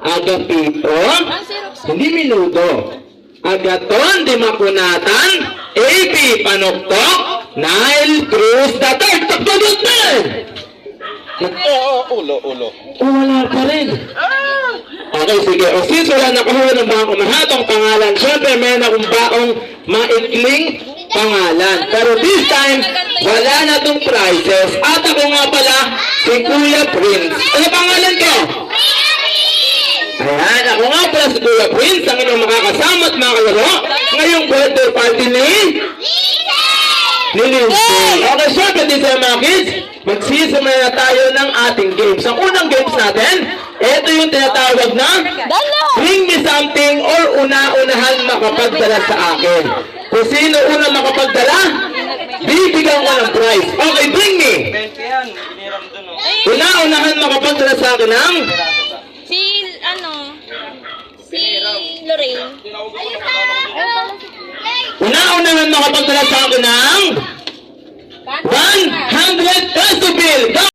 Agapito, hindi minudo. Agaton, di makunatan. AP, panuktok. Nile, Cruz, Datar, takpagutman! Ulo. Wala pa rin. Okay, sige. O since wala nakahuha ng bangko mahatong pangalan, syempre meron akong baong maikling pangalan. Pero this time, wala na tong prizes. At ako nga pala, si Kuya Prince. Ano pangalan ko? Ayan, ako nga pala si Kuya Prince, ang inyong makakasama at mga kalaro. Ngayong birthday party ni Lindsay. Okay, syempre din sa mga kids, magsisimula na tayo ng ating games. Ang unang games natin, ito yung tinatawag na bring me something or una-unahan makapagdala sa akin. Kung sino unang makapagdala, bibigyan ko ng prize. Okay, bring me. Una-unahan makapagdala sa akin ng Si Lorraine. una-unahan makapagdala sa akin ng